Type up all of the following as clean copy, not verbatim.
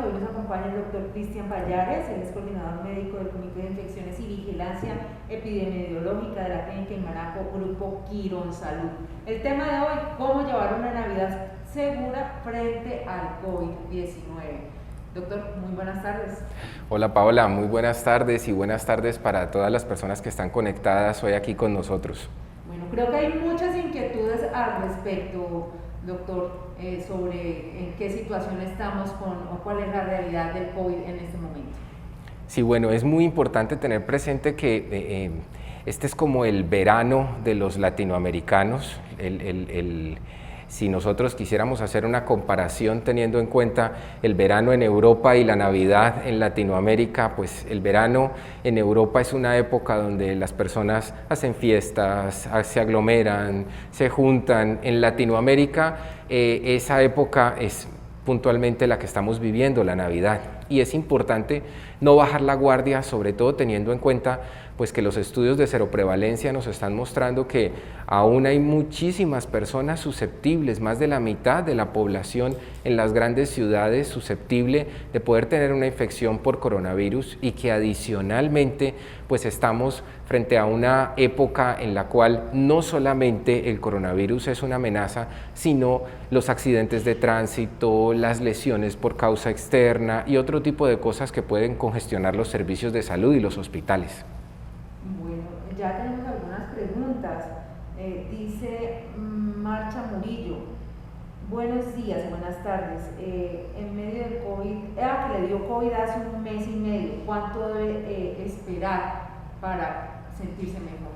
Hoy nos acompaña el doctor Cristian Pallares, él es coordinador médico del Comité de Infecciones y Vigilancia Epidemiológica de la Clínica Imanaco, Grupo Quirónsalud. El tema de hoy, cómo llevar una Navidad segura frente al COVID-19. Doctor, muy buenas tardes. Hola Paola, muy buenas tardes y buenas tardes para todas las personas que están conectadas hoy aquí con nosotros. Bueno, creo que hay muchas inquietudes al respecto, doctor, sobre en qué situación estamos o cuál es la realidad del COVID en este momento. Sí, bueno, es muy importante tener presente que este es como el verano de los latinoamericanos. Si nosotros quisiéramos hacer una comparación teniendo en cuenta el verano en Europa y la Navidad en Latinoamérica, pues el verano en Europa es una época donde las personas hacen fiestas, se aglomeran, se juntan. En Latinoamérica esa época es puntualmente la que estamos viviendo, la Navidad, y es importante no bajar la guardia, sobre todo teniendo en cuenta pues que los estudios de seroprevalencia nos están mostrando que aún hay muchísimas personas susceptibles, más de la mitad de la población en las grandes ciudades susceptible de poder tener una infección por coronavirus, y que adicionalmente pues estamos frente a una época en la cual no solamente el coronavirus es una amenaza, sino los accidentes de tránsito, las lesiones por causa externa y otro tipo de cosas que pueden congestionar los servicios de salud y los hospitales. Bueno, ya tenemos algunas preguntas. Dice Marcha Murillo, buenos días y buenas tardes. En medio del COVID, que le dio COVID hace un mes y medio, ¿cuánto debe esperar para sentirse mejor?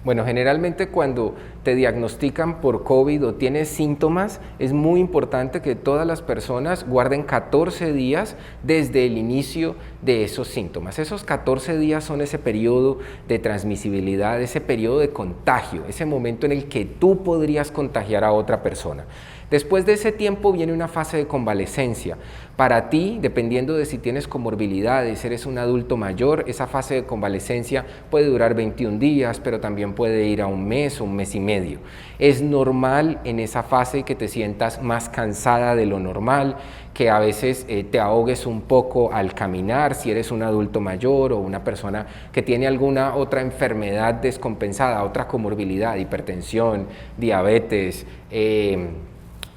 Bueno, generalmente cuando te diagnostican por COVID o tienes síntomas, es muy importante que todas las personas guarden 14 días desde el inicio de esos síntomas. Esos 14 días son ese periodo de transmisibilidad, ese periodo de contagio, ese momento en el que tú podrías contagiar a otra persona. Después de ese tiempo viene una fase de convalecencia. Para ti, dependiendo de si tienes comorbilidades, eres un adulto mayor, esa fase de convalecencia puede durar 21 días, pero también puede ir a un mes o un mes y medio. Es normal en esa fase que te sientas más cansada de lo normal, que a veces te ahogues un poco al caminar si eres un adulto mayor o una persona que tiene alguna otra enfermedad descompensada, otra comorbilidad, hipertensión, diabetes,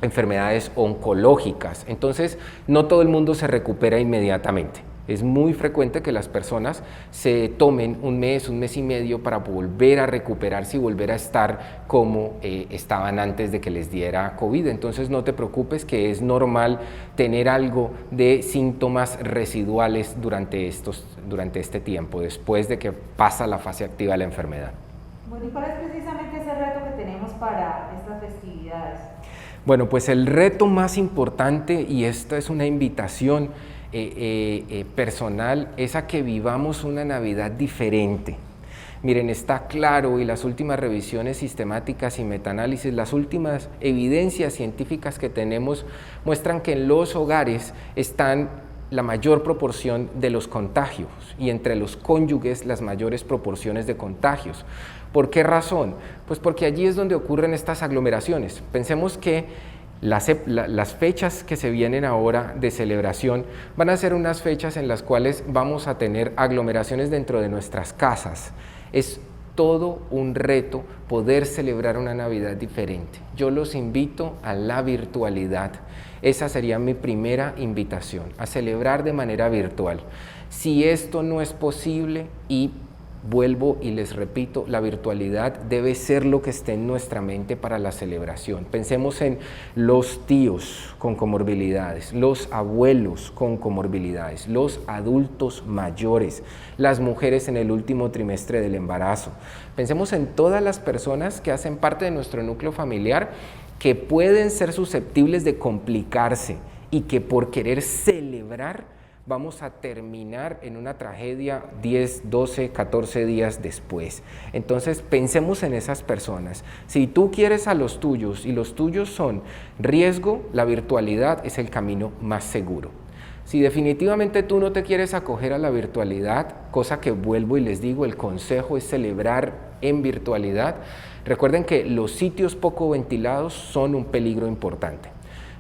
enfermedades oncológicas. Entonces, no todo el mundo se recupera inmediatamente. Es muy frecuente que las personas se tomen un mes y medio para volver a recuperarse y volver a estar como estaban antes de que les diera COVID. Entonces, no te preocupes, que es normal tener algo de síntomas residuales durante este tiempo, después de que pasa la fase activa de la enfermedad. Bueno, ¿y cuál es precisamente ese reto que tenemos para estas festividades? Bueno, pues el reto más importante, y esta es una invitación personal, es a que vivamos una Navidad diferente. Miren, está claro, y las últimas revisiones sistemáticas y metaanálisis, las últimas evidencias científicas que tenemos muestran que en los hogares están la mayor proporción de los contagios, y entre los cónyuges las mayores proporciones de contagios. ¿Por qué razón? Pues porque allí es donde ocurren estas aglomeraciones. Pensemos que las fechas que se vienen ahora de celebración van a ser unas fechas en las cuales vamos a tener aglomeraciones dentro de nuestras casas. Es todo un reto poder celebrar una Navidad diferente. Yo los invito a la virtualidad. Esa sería mi primera invitación, a celebrar de manera virtual. Si esto no es posible, y vuelvo y les repito, la virtualidad debe ser lo que esté en nuestra mente para la celebración. Pensemos en los tíos con comorbilidades, los abuelos con comorbilidades, los adultos mayores, las mujeres en el último trimestre del embarazo. Pensemos en todas las personas que hacen parte de nuestro núcleo familiar, que pueden ser susceptibles de complicarse y que por querer celebrar vamos a terminar en una tragedia 10, 12, 14 días después. Entonces pensemos en esas personas. Si tú quieres a los tuyos y los tuyos son riesgo, la virtualidad es el camino más seguro. Si definitivamente tú no te quieres acoger a la virtualidad, cosa que vuelvo y les digo, el consejo es celebrar en virtualidad. Recuerden que los sitios poco ventilados son un peligro importante.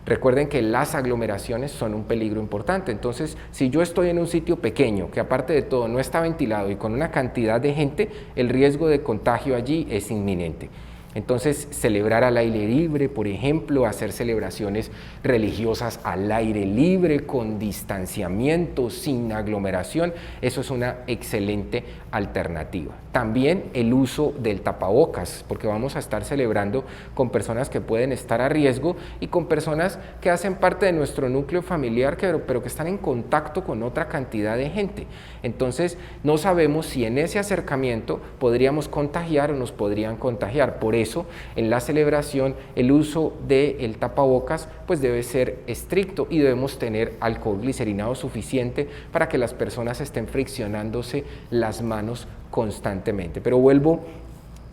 Recuerden que las aglomeraciones son un peligro importante, entonces si yo estoy en un sitio pequeño que aparte de todo no está ventilado y con una cantidad de gente, el riesgo de contagio allí es inminente. Entonces, celebrar al aire libre, por ejemplo, hacer celebraciones religiosas al aire libre, con distanciamiento, sin aglomeración, eso es una excelente alternativa. También el uso del tapabocas, porque vamos a estar celebrando con personas que pueden estar a riesgo y con personas que hacen parte de nuestro núcleo familiar, pero que están en contacto con otra cantidad de gente. Entonces, no sabemos si en ese acercamiento podríamos contagiar o nos podrían contagiar. Por eso, en la celebración, el uso del tapabocas pues debe ser estricto y debemos tener alcohol glicerinado suficiente para que las personas estén friccionándose las manos constantemente. Pero vuelvo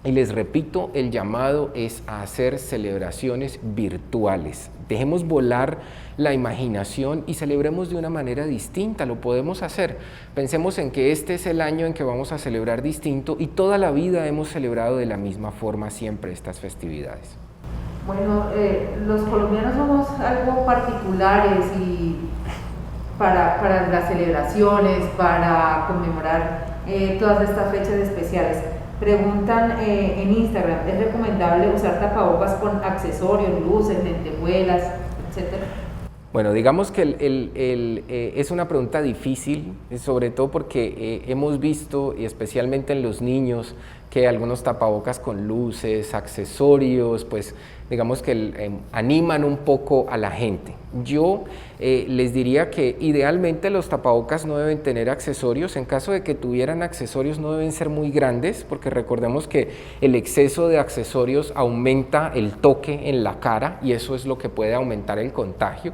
y les repito, el llamado es a hacer celebraciones virtuales. Dejemos volar la imaginación y celebremos de una manera distinta, lo podemos hacer. Pensemos en que este es el año en que vamos a celebrar distinto y toda la vida hemos celebrado de la misma forma siempre estas festividades. Bueno, los colombianos somos algo particulares y para las celebraciones, para conmemorar todas estas fechas especiales. Preguntan en Instagram, ¿es recomendable usar tapabocas con accesorios, luces, lentejuelas, etcétera? Bueno, digamos que es una pregunta difícil, sobre todo porque hemos visto, y especialmente en los niños, que algunos tapabocas con luces, accesorios, pues digamos que animan un poco a la gente. Yo les diría que idealmente los tapabocas no deben tener accesorios. En caso de que tuvieran accesorios no deben ser muy grandes, porque recordemos que el exceso de accesorios aumenta el toque en la cara y eso es lo que puede aumentar el contagio.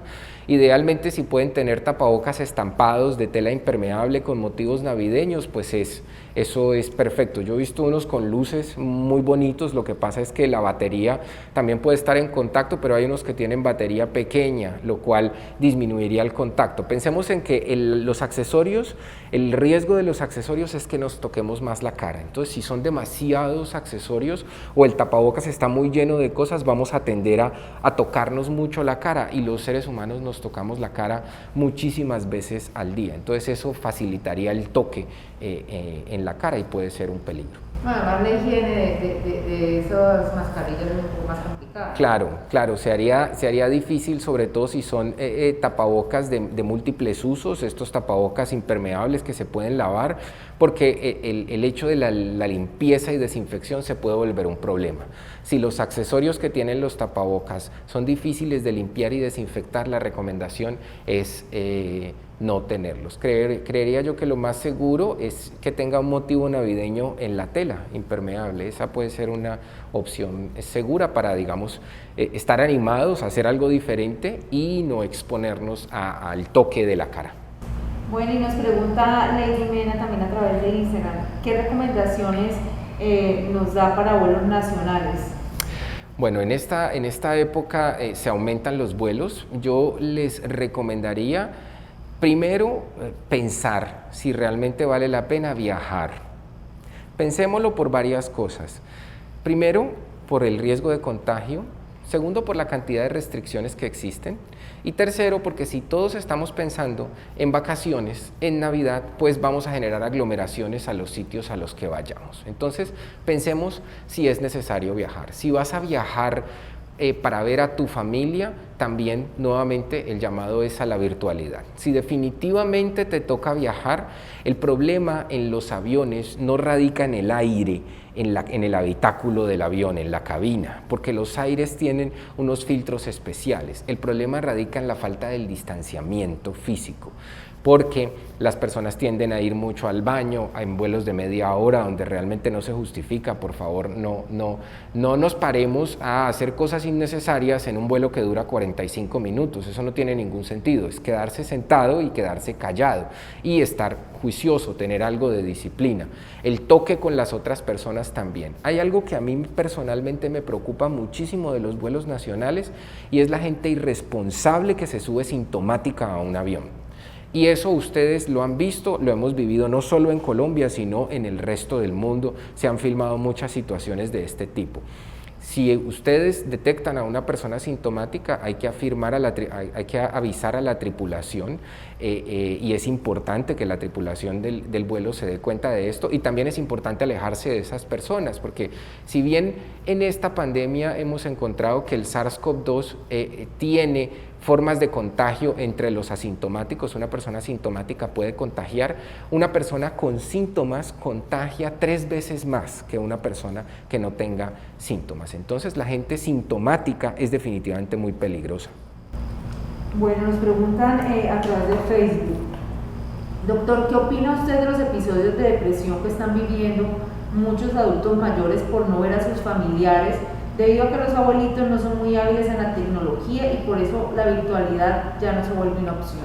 Idealmente, si pueden tener tapabocas estampados de tela impermeable con motivos navideños, pues eso es perfecto. Yo he visto unos con luces muy bonitos, lo que pasa es que la batería también puede estar en contacto, pero hay unos que tienen batería pequeña, lo cual disminuiría el contacto. Pensemos en que los accesorios, el riesgo de los accesorios es que nos toquemos más la cara. Entonces, si son demasiados accesorios o el tapabocas está muy lleno de cosas, vamos a tender a tocarnos mucho la cara y los seres humanos nos tocamos la cara muchísimas veces al día. Entonces, eso facilitaría el toque en la cara y puede ser un peligro. Además, la higiene de esas mascarillas es un poco más complicada. Claro, se haría difícil, sobre todo si son tapabocas de múltiples usos, estos tapabocas impermeables que se pueden lavar, porque el hecho de la limpieza y desinfección se puede volver un problema. Si los accesorios que tienen los tapabocas son difíciles de limpiar y desinfectar, la recomendación es no tenerlos. Creería yo que lo más seguro es que tenga un motivo navideño en la tela impermeable. Esa puede ser una opción segura para, digamos, estar animados, hacer algo diferente y no exponernos al toque de la cara. Bueno, y nos pregunta Lady Mena también a través de Instagram, ¿qué recomendaciones nos da para vuelos nacionales? Bueno, en esta época se aumentan los vuelos. Yo les recomendaría primero pensar si realmente vale la pena viajar. Pensémoslo por varias cosas. Primero, por el riesgo de contagio. Segundo, por la cantidad de restricciones que existen. Y tercero, porque si todos estamos pensando en vacaciones, en Navidad, pues vamos a generar aglomeraciones a los sitios a los que vayamos. Entonces, pensemos si es necesario viajar. Si vas a viajar para ver a tu familia, también nuevamente el llamado es a la virtualidad. Si definitivamente te toca viajar, el problema en los aviones no radica en el aire, en el habitáculo del avión, en la cabina, porque los aires tienen unos filtros especiales. El problema radica en la falta del distanciamiento físico, porque las personas tienden a ir mucho al baño en vuelos de media hora donde realmente no se justifica. Por favor, no nos paremos a hacer cosas innecesarias en un vuelo que dura 45 minutos, eso no tiene ningún sentido, es quedarse sentado y quedarse callado y estar juicioso, tener algo de disciplina. El toque con las otras personas también. Hay algo que a mí personalmente me preocupa muchísimo de los vuelos nacionales y es la gente irresponsable que se sube sintomática a un avión. Y eso ustedes lo han visto, lo hemos vivido no solo en Colombia, sino en el resto del mundo. Se han filmado muchas situaciones de este tipo. Si ustedes detectan a una persona sintomática, hay que avisar a la tripulación y es importante que la tripulación del vuelo se dé cuenta de esto, y también es importante alejarse de esas personas, porque si bien en esta pandemia hemos encontrado que el SARS-CoV-2 tiene formas de contagio entre los asintomáticos, una persona asintomática puede contagiar, una persona con síntomas contagia 3 veces más que una persona que no tenga síntomas. Entonces la gente sintomática es definitivamente muy peligrosa. Bueno, nos preguntan a través de Facebook, doctor, ¿qué opina usted de los episodios de depresión que están viviendo muchos adultos mayores por no ver a sus familiares, debido a que los abuelitos no son muy hábiles en la tecnología y por eso la virtualidad ya no se vuelve una opción?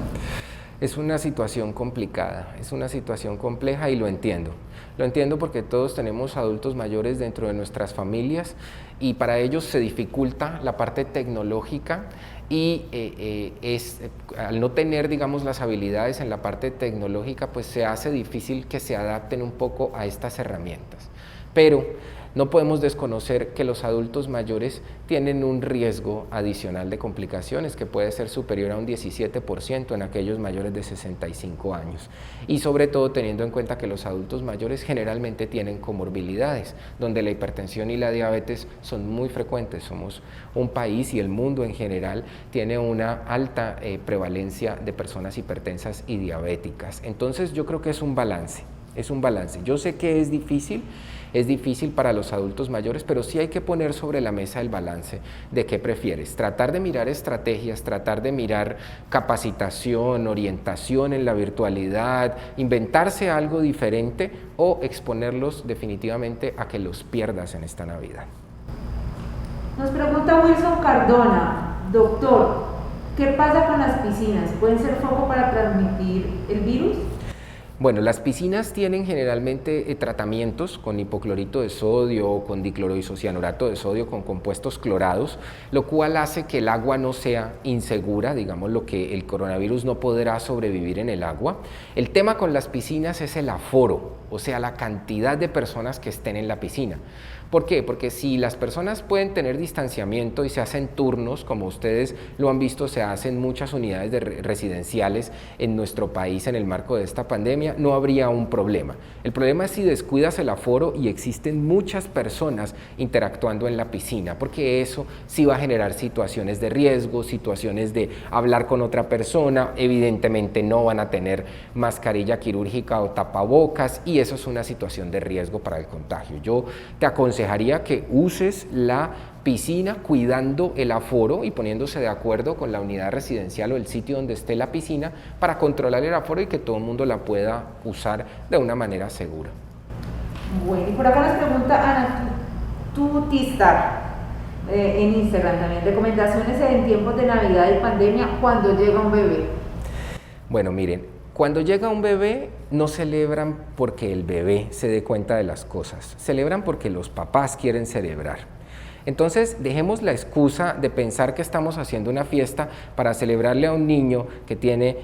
Es una situación complicada, es una situación compleja y lo entiendo. Lo entiendo porque todos tenemos adultos mayores dentro de nuestras familias y para ellos se dificulta la parte tecnológica y al no tener, digamos, las habilidades en la parte tecnológica, pues se hace difícil que se adapten un poco a estas herramientas. Pero no podemos desconocer que los adultos mayores tienen un riesgo adicional de complicaciones que puede ser superior a un 17% en aquellos mayores de 65 años. Y sobre todo teniendo en cuenta que los adultos mayores generalmente tienen comorbilidades, donde la hipertensión y la diabetes son muy frecuentes. Somos un país y el mundo en general tiene una alta prevalencia de personas hipertensas y diabéticas. Entonces yo creo que es un balance. Es un balance. Yo sé que es difícil para los adultos mayores, pero sí hay que poner sobre la mesa el balance de qué prefieres. Tratar de mirar estrategias, tratar de mirar capacitación, orientación en la virtualidad, inventarse algo diferente o exponerlos definitivamente a que los pierdas en esta Navidad. Nos pregunta Wilson Cardona, doctor, ¿qué pasa con las piscinas? ¿Pueden ser foco para transmitir el virus? Bueno, las piscinas tienen generalmente tratamientos con hipoclorito de sodio o con dicloroisocianurato de sodio con compuestos clorados, lo cual hace que el agua no sea insegura, digamos lo que el coronavirus no podrá sobrevivir en el agua. El tema con las piscinas es el aforo, o sea, la cantidad de personas que estén en la piscina. ¿Por qué? Porque si las personas pueden tener distanciamiento y se hacen turnos, como ustedes lo han visto, se hacen muchas unidades residenciales en nuestro país en el marco de esta pandemia, no habría un problema. El problema es si descuidas el aforo y existen muchas personas interactuando en la piscina, porque eso sí va a generar situaciones de riesgo, situaciones de hablar con otra persona, evidentemente no van a tener mascarilla quirúrgica o tapabocas y eso es una situación de riesgo para el contagio. Yo te aconsejaría que uses la piscina cuidando el aforo y poniéndose de acuerdo con la unidad residencial o el sitio donde esté la piscina para controlar el aforo y que todo el mundo la pueda usar de una manera segura. Bueno, y por acá nos pregunta Ana Tutistar en Instagram también, recomendaciones en tiempos de Navidad y pandemia cuando llega un bebé. Bueno, miren, cuando llega un bebé no celebran porque el bebé se dé cuenta de las cosas, celebran porque los papás quieren celebrar. Entonces dejemos la excusa de pensar que estamos haciendo una fiesta para celebrarle a un niño que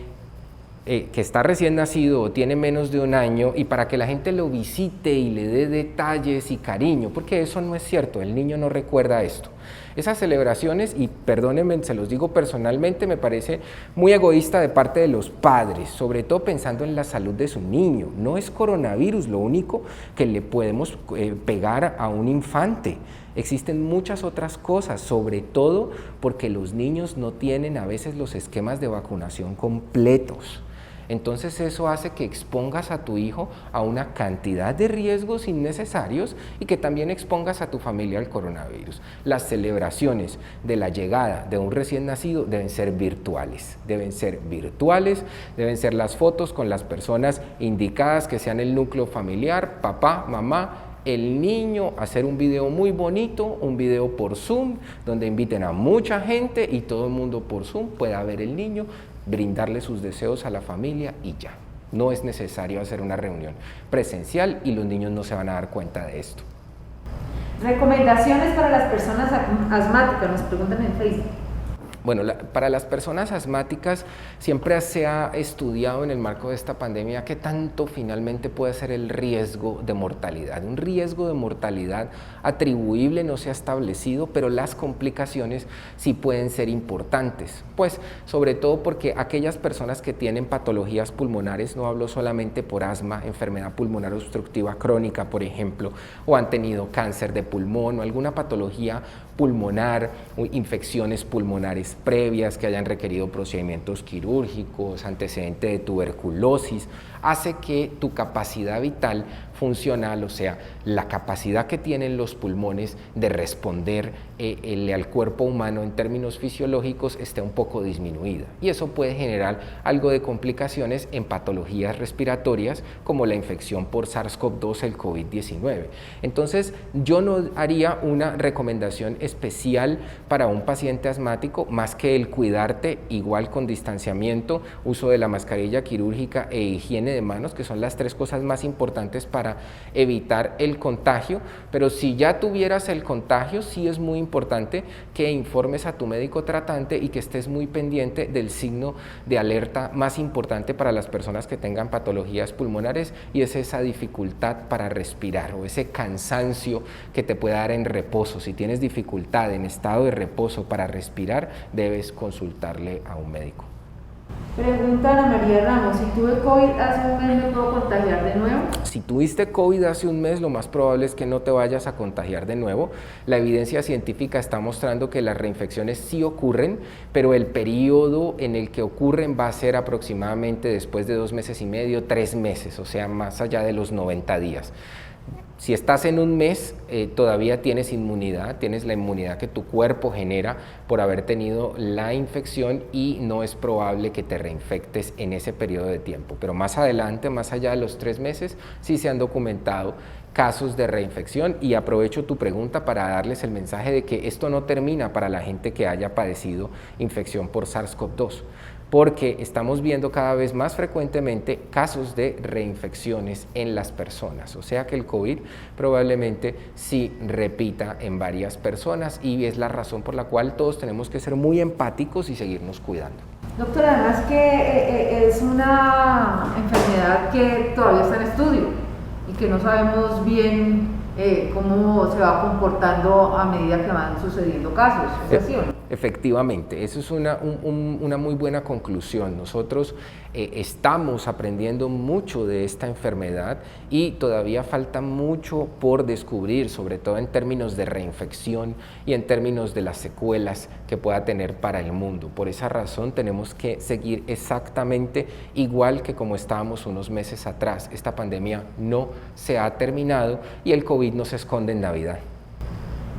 está recién nacido o tiene menos de un año y para que la gente lo visite y le dé detalles y cariño, porque eso no es cierto, el niño no recuerda esto. Esas celebraciones, y perdónenme, se los digo personalmente, me parece muy egoísta de parte de los padres, sobre todo pensando en la salud de su niño. No es coronavirus lo único que le podemos pegar a un infante. Existen muchas otras cosas, sobre todo porque los niños no tienen a veces los esquemas de vacunación completos. Entonces eso hace que expongas a tu hijo a una cantidad de riesgos innecesarios y que también expongas a tu familia al coronavirus. Las celebraciones de la llegada de un recién nacido deben ser virtuales, deben ser las fotos con las personas indicadas que sean el núcleo familiar, papá, mamá, el niño, hacer un video muy bonito, un video por Zoom, donde inviten a mucha gente y todo el mundo por Zoom pueda ver el niño, brindarle sus deseos a la familia y ya. No es necesario hacer una reunión presencial y los niños no se van a dar cuenta de esto. Recomendaciones para las personas asmáticas, nos preguntan en Facebook. Bueno, para las personas asmáticas siempre se ha estudiado en el marco de esta pandemia qué tanto finalmente puede ser el riesgo de mortalidad. Un riesgo de mortalidad atribuible no se ha establecido, pero las complicaciones sí pueden ser importantes. Pues sobre todo porque aquellas personas que tienen patologías pulmonares, no hablo solamente por asma, enfermedad pulmonar obstructiva crónica, por ejemplo, o han tenido cáncer de pulmón o alguna patología pulmonar o infecciones pulmonares previas que hayan requerido procedimientos quirúrgicos, antecedente de tuberculosis, hace que tu capacidad vital funcional, o sea, la capacidad que tienen los pulmones de responder al cuerpo humano en términos fisiológicos esté un poco disminuida. Y eso puede generar algo de complicaciones en patologías respiratorias como la infección por SARS-CoV-2, el COVID-19. Entonces, yo no haría una recomendación especial para un paciente asmático más que el cuidarte igual con distanciamiento, uso de la mascarilla quirúrgica e higiene de manos, que son las 3 cosas más importantes para evitar el contagio. Pero si ya tuvieras el contagio, sí es muy importante que informes a tu médico tratante y que estés muy pendiente del signo de alerta más importante para las personas que tengan patologías pulmonares, y es esa dificultad para respirar o ese cansancio que te puede dar en reposo. Si tienes dificultad en estado de reposo para respirar, debes consultarle a un médico. Pregunta Ana María Ramos, si tuve COVID hace un mes, ¿me puedo contagiar de nuevo? Si tuviste COVID hace un mes, lo más probable es que no te vayas a contagiar de nuevo. La evidencia científica está mostrando que las reinfecciones sí ocurren, pero el periodo en el que ocurren va a ser aproximadamente después de 2 meses y medio, 3 meses, o sea, más allá de los 90 días. Si estás en un mes, todavía tienes inmunidad, tienes la inmunidad que tu cuerpo genera por haber tenido la infección, y no es probable que te reinfectes en ese periodo de tiempo. Pero más adelante, más allá de los 3 meses, sí se han documentado casos de reinfección, y aprovecho tu pregunta para darles el mensaje de que esto no termina para la gente que haya padecido infección por SARS-CoV-2. Porque estamos viendo cada vez más frecuentemente casos de reinfecciones en las personas. O sea que el COVID probablemente sí repita en varias personas, y es la razón por la cual todos tenemos que ser muy empáticos y seguirnos cuidando. Doctora, además que es una enfermedad que todavía está en estudio y que no sabemos bien cómo se va comportando a medida que van sucediendo casos. ¿Es así o no? Efectivamente, eso es una muy buena conclusión. Nosotros estamos aprendiendo mucho de esta enfermedad y todavía falta mucho por descubrir, sobre todo en términos de reinfección y en términos de las secuelas que pueda tener para el mundo. Por esa razón tenemos que seguir exactamente igual que como estábamos unos meses atrás. Esta pandemia no se ha terminado y el COVID no se esconde en Navidad.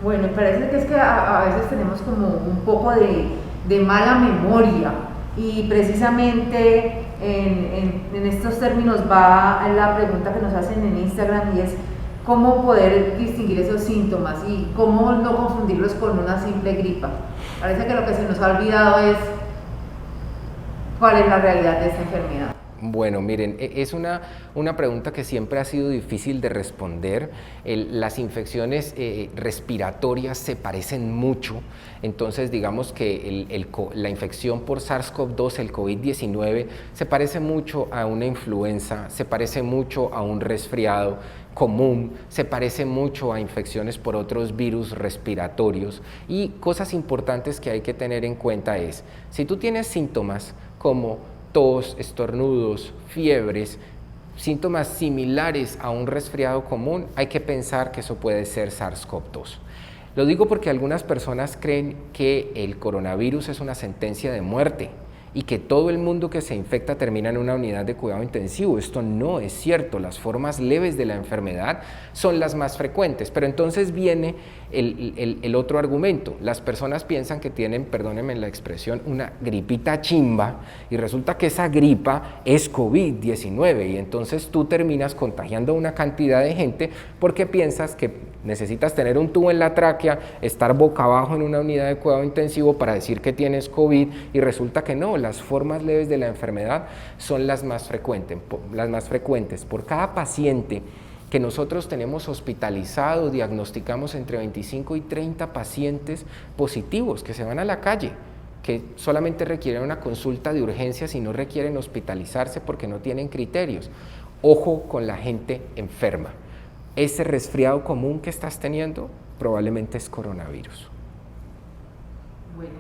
Bueno, parece que es que a veces tenemos como un poco de mala memoria, y precisamente en estos términos va la pregunta que nos hacen en Instagram, y es cómo poder distinguir esos síntomas y cómo no confundirlos con una simple gripa. Parece que lo que se nos ha olvidado es cuál es la realidad de esta enfermedad. Bueno, miren, es una pregunta que siempre ha sido difícil de responder. Las infecciones respiratorias se parecen mucho, entonces digamos que la infección por SARS-CoV-2, el COVID-19, se parece mucho a una influenza, se parece mucho a un resfriado común, se parece mucho a infecciones por otros virus respiratorios. Y cosas importantes que hay que tener en cuenta es, si tú tienes síntomas como tos, estornudos, fiebres, síntomas similares a un resfriado común, hay que pensar que eso puede ser SARS-CoV-2. Lo digo porque algunas personas creen que el coronavirus es una sentencia de muerte y que todo el mundo que se infecta termina en una unidad de cuidado intensivo. Esto no es cierto. Las formas leves de la enfermedad son las más frecuentes, pero entonces viene el otro argumento. Las personas piensan que tienen, perdónenme la expresión, una gripita chimba, y resulta que esa gripa es COVID-19, y entonces tú terminas contagiando a una cantidad de gente porque piensas que necesitas tener un tubo en la tráquea, estar boca abajo en una unidad de cuidado intensivo para decir que tienes COVID, y resulta que no. Las formas leves de la enfermedad son las más frecuentes. Por cada paciente que nosotros tenemos hospitalizado, diagnosticamos entre 25 y 30 pacientes positivos que se van a la calle. que solamente requieren una consulta de urgencias y no requieren hospitalizarse porque no tienen criterios. Ojo con la gente enferma. Ese resfriado común que estás teniendo probablemente es coronavirus. Bueno,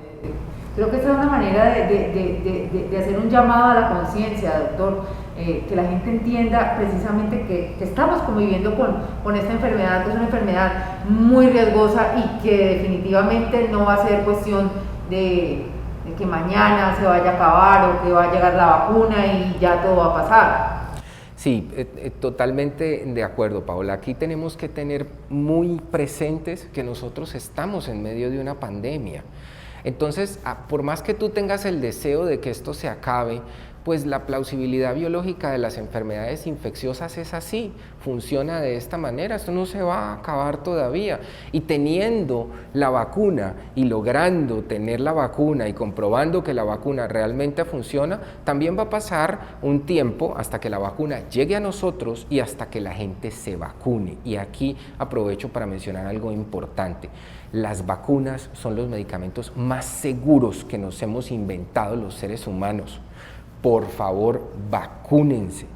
creo que esta es una manera de hacer un llamado a la conciencia, doctor, que la gente entienda precisamente que estamos conviviendo con esta enfermedad, que es una enfermedad muy riesgosa y que definitivamente no va a ser cuestión de que mañana se vaya a acabar o que va a llegar la vacuna y ya todo va a pasar. Sí, totalmente de acuerdo, Paola. Aquí tenemos que tener muy presentes que nosotros estamos en medio de una pandemia. Entonces, por más que tú tengas el deseo de que esto se acabe, pues la plausibilidad biológica de las enfermedades infecciosas es así, funciona de esta manera, esto no se va a acabar todavía. Y teniendo la vacuna y logrando tener la vacuna y comprobando que la vacuna realmente funciona, también va a pasar un tiempo hasta que la vacuna llegue a nosotros y hasta que la gente se vacune. Y aquí aprovecho para mencionar algo importante. Las vacunas son los medicamentos más seguros que nos hemos inventado los seres humanos. Por favor, vacúnense,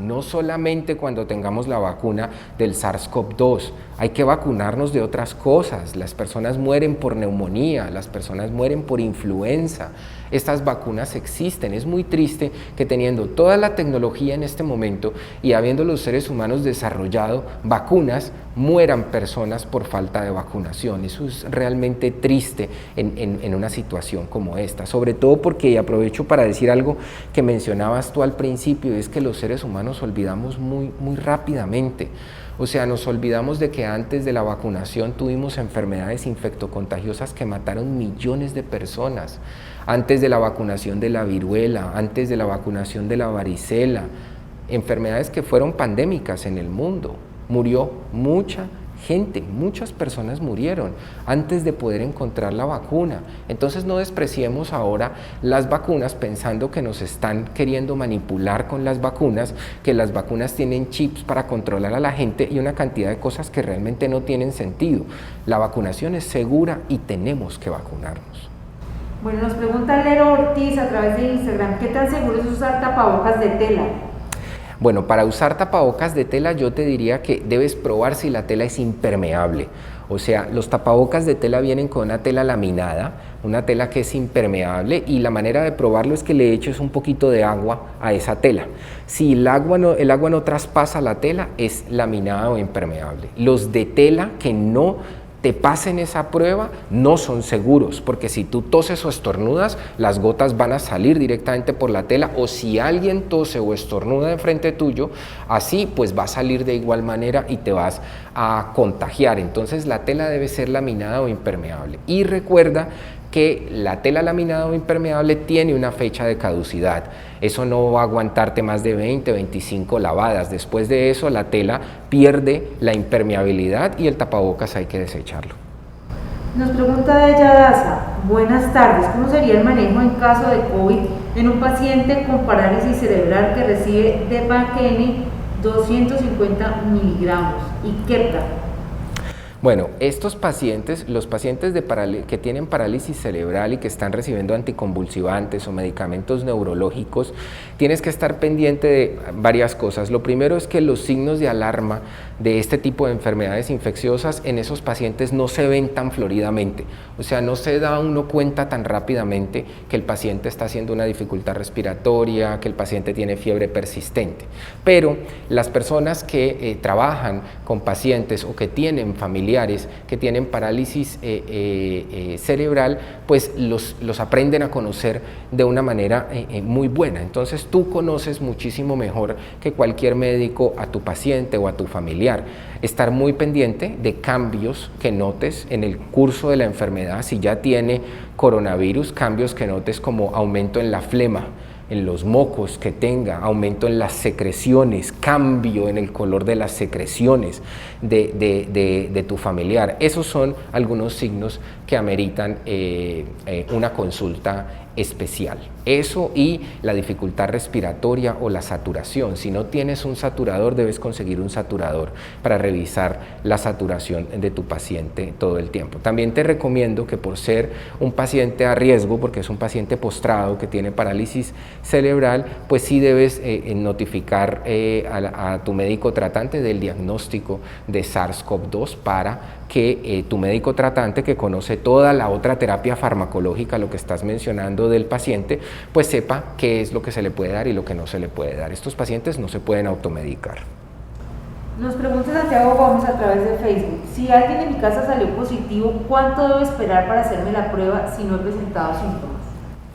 no solamente cuando tengamos la vacuna del SARS-CoV-2, hay que vacunarnos de otras cosas. Las personas mueren por neumonía, las personas mueren por influenza. Estas vacunas existen. Es muy triste que teniendo toda la tecnología en este momento y habiendo los seres humanos desarrollado vacunas, mueran personas por falta de vacunación. Eso es realmente triste en una situación como esta, sobre todo porque, y aprovecho para decir algo que mencionabas tú al principio, es que los seres humanos olvidamos muy rápidamente. O sea, nos olvidamos de que antes de la vacunación tuvimos enfermedades infectocontagiosas que mataron millones de personas. Antes de la vacunación de la viruela, antes de la vacunación de la varicela, enfermedades que fueron pandémicas en el mundo. Murió mucha gente, muchas personas murieron antes de poder encontrar la vacuna. Entonces no despreciemos ahora las vacunas pensando que nos están queriendo manipular con las vacunas, que las vacunas tienen chips para controlar a la gente y una cantidad de cosas que realmente no tienen sentido. La vacunación es segura y tenemos que vacunarnos. Bueno, nos pregunta Lero Ortiz a través de Instagram, ¿qué tan seguro es usar tapabocas de tela? Bueno, para usar tapabocas de tela yo te diría que debes probar si la tela es impermeable. O sea, los tapabocas de tela vienen con una tela laminada, una tela que es impermeable, y la manera de probarlo es que le eches un poquito de agua a esa tela. Si el agua no traspasa la tela, es laminada o impermeable. Los de tela que no te pasen esa prueba no son seguros, porque si tú toses o estornudas, las gotas van a salir directamente por la tela, o si alguien tose o estornuda enfrente tuyo, así pues va a salir de igual manera y te vas a contagiar. Entonces la tela debe ser laminada o impermeable. Y recuerda que la tela laminada o impermeable tiene una fecha de caducidad. Eso no va a aguantarte más de 20, 25 lavadas. Después de eso la tela pierde la impermeabilidad y el tapabocas hay que desecharlo. Nos pregunta ella Daza, buenas tardes, ¿cómo sería el manejo en caso de COVID en un paciente con parálisis cerebral que recibe Depakine 250 miligramos y Keppra? Bueno, estos pacientes, los pacientes que tienen parálisis cerebral y que están recibiendo anticonvulsivantes o medicamentos neurológicos, tienes que estar pendiente de varias cosas. Lo primero es que los signos de alarma de este tipo de enfermedades infecciosas en esos pacientes no se ven tan floridamente. O sea, no se da uno cuenta tan rápidamente que el paciente está haciendo una dificultad respiratoria, que el paciente tiene fiebre persistente. Pero las personas que trabajan con pacientes o que tienen familiares que tienen parálisis cerebral, pues los aprenden a conocer de una manera muy buena. Entonces tú conoces muchísimo mejor que cualquier médico a tu paciente o a tu familiar. Estar muy pendiente de cambios que notes en el curso de la enfermedad, si ya tiene coronavirus, cambios que notes como aumento en la flema, en los mocos que tenga, aumento en las secreciones, cambio en el color de las secreciones de tu familiar. Esos son algunos signos que ameritan una consulta especial. Eso y la dificultad respiratoria o la saturación. Si no tienes un saturador, debes conseguir un saturador para revisar la saturación de tu paciente todo el tiempo. También te recomiendo que, por ser un paciente a riesgo, porque es un paciente postrado que tiene parálisis cerebral, pues sí debes notificar a tu médico tratante del diagnóstico de SARS-CoV-2 para que tu médico tratante, que conoce toda la otra terapia farmacológica, lo que estás mencionando del paciente, pues sepa qué es lo que se le puede dar y lo que no se le puede dar. Estos pacientes no se pueden automedicar. Nos pregunta Santiago Gómez a través de Facebook: si alguien en mi casa salió positivo, ¿cuánto debo esperar para hacerme la prueba si no he presentado síntomas?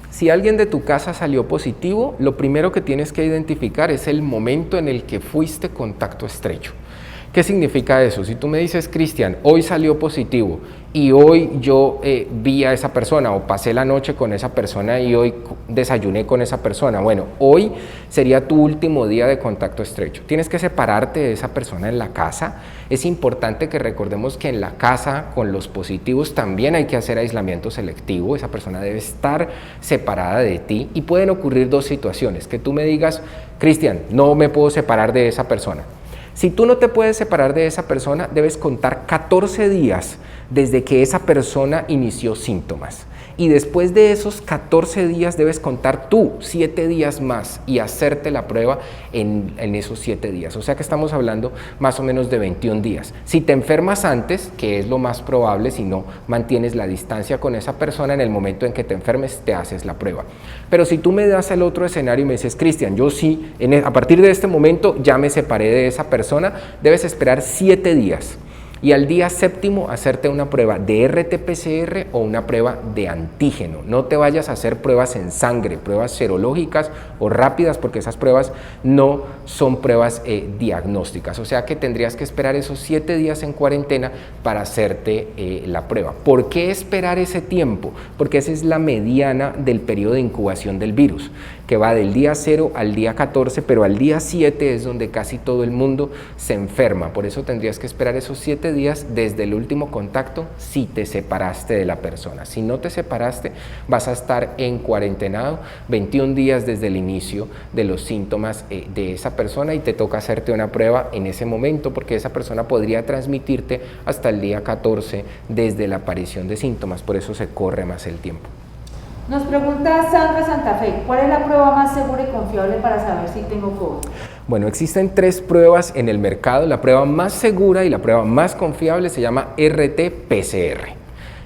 Si alguien de tu casa salió positivo, lo primero que tienes que identificar es el momento en el que fuiste contacto estrecho. ¿Qué significa eso? Si tú me dices, Cristian, hoy salió positivo y hoy yo vi a esa persona o pasé la noche con esa persona y hoy desayuné con esa persona, bueno, hoy sería tu último día de contacto estrecho. Tienes que separarte de esa persona en la casa. Es importante que recordemos que en la casa con los positivos también hay que hacer aislamiento selectivo. Esa persona debe estar separada de ti y pueden ocurrir dos situaciones: que tú me digas, Cristian, no me puedo separar de esa persona. Si tú no te puedes separar de esa persona, debes contar 14 días desde que esa persona inició síntomas. Y después de esos 14 días debes contar tú 7 días más y hacerte la prueba en esos 7 días. O sea que estamos hablando más o menos de 21 días. Si te enfermas antes, que es lo más probable, si no mantienes la distancia con esa persona, en el momento en que te enfermes te haces la prueba. Pero si tú me das el otro escenario y me dices, Cristian, yo sí, a partir de este momento ya me separé de esa persona, debes esperar 7 días. Y al día 7º hacerte una prueba de RT-PCR o una prueba de antígeno. No te vayas a hacer pruebas en sangre, pruebas serológicas o rápidas, porque esas pruebas no son pruebas diagnósticas. O sea que tendrías que esperar esos 7 días en cuarentena para hacerte la prueba. ¿Por qué esperar ese tiempo? Porque esa es la mediana del periodo de incubación del virus, que va del día 0 al día 14, pero al día 7 es donde casi todo el mundo se enferma. Por eso tendrías que esperar esos 7 días desde el último contacto si te separaste de la persona. Si no te separaste, vas a estar en cuarentenado 21 días desde el inicio de los síntomas de esa persona y te toca hacerte una prueba en ese momento, porque esa persona podría transmitirte hasta el día 14 desde la aparición de síntomas. Por eso se corre más el tiempo. Nos pregunta Sandra Santa Fe: ¿cuál es la prueba más segura y confiable para saber si tengo COVID? Bueno, existen 3 pruebas en el mercado. La prueba más segura y la prueba más confiable se llama RT-PCR.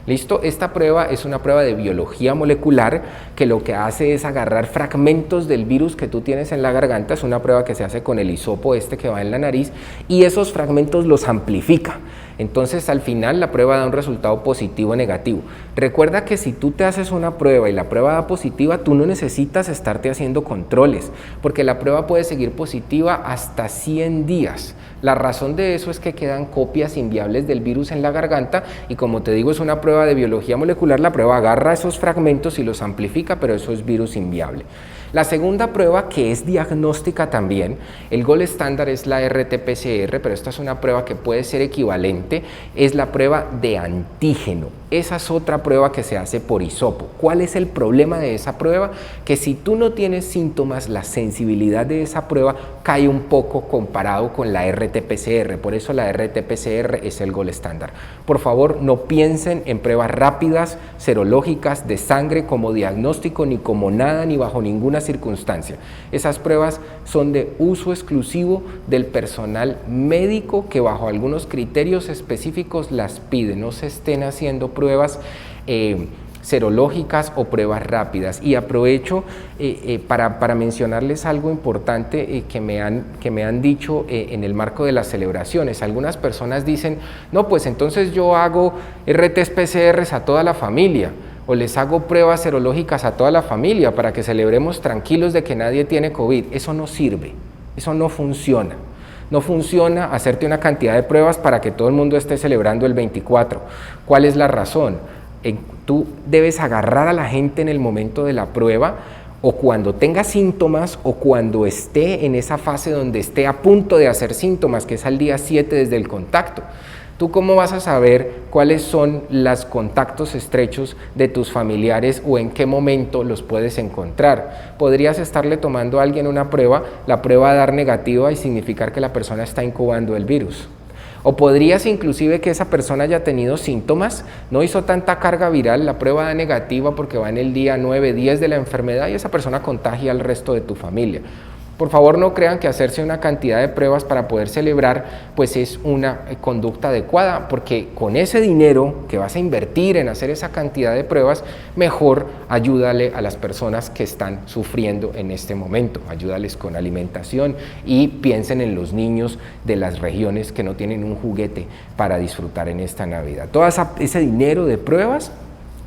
¿Listo? Esta prueba es una prueba de biología molecular que lo que hace es agarrar fragmentos del virus que tú tienes en la garganta. Es una prueba que se hace con el hisopo que va en la nariz y esos fragmentos los amplifica. Entonces al final la prueba da un resultado positivo o negativo. Recuerda que si tú te haces una prueba y la prueba da positiva, tú no necesitas estarte haciendo controles, porque la prueba puede seguir positiva hasta 100 días. La razón de eso es que quedan copias inviables del virus en la garganta y, como te digo, es una prueba de biología molecular. La prueba agarra esos fragmentos y los amplifica, pero eso es virus inviable. La segunda prueba, que es diagnóstica también, el gold estándar es la RT-PCR, pero esta es una prueba que puede ser equivalente, es la prueba de antígeno. Esa es otra prueba que se hace por hisopo. ¿Cuál es el problema de esa prueba? Que si tú no tienes síntomas, la sensibilidad de esa prueba cae un poco comparado con la RT-PCR. Por eso la RT-PCR es el gold estándar. Por favor, no piensen en pruebas rápidas, serológicas, de sangre como diagnóstico, ni como nada, ni bajo ninguna circunstancia. Esas pruebas son de uso exclusivo del personal médico que bajo algunos criterios específicos las pide. No se estén haciendo pruebas serológicas o pruebas rápidas. Y aprovecho para mencionarles algo importante que me han dicho en el marco de las celebraciones. Algunas personas dicen, no, pues entonces yo hago RT-PCRs a toda la familia, o les hago pruebas serológicas a toda la familia para que celebremos tranquilos de que nadie tiene COVID. Eso no sirve, eso no funciona. No funciona hacerte una cantidad de pruebas para que todo el mundo esté celebrando el 24. ¿Cuál es la razón? Tú debes agarrar a la gente en el momento de la prueba, o cuando tenga síntomas, o cuando esté en esa fase donde esté a punto de hacer síntomas, que es al día 7 desde el contacto. ¿Tú cómo vas a saber cuáles son los contactos estrechos de tus familiares o en qué momento los puedes encontrar? Podrías estarle tomando a alguien una prueba, la prueba dar negativa y significar que la persona está incubando el virus. O podrías inclusive que esa persona haya tenido síntomas, no hizo tanta carga viral, la prueba da negativa porque va en el día 9, 10 de la enfermedad y esa persona contagia al resto de tu familia. Por favor, no crean que hacerse una cantidad de pruebas para poder celebrar pues es una conducta adecuada, porque con ese dinero que vas a invertir en hacer esa cantidad de pruebas, mejor ayúdale a las personas que están sufriendo en este momento, ayúdales con alimentación y piensen en los niños de las regiones que no tienen un juguete para disfrutar en esta Navidad. Todo ese dinero de pruebas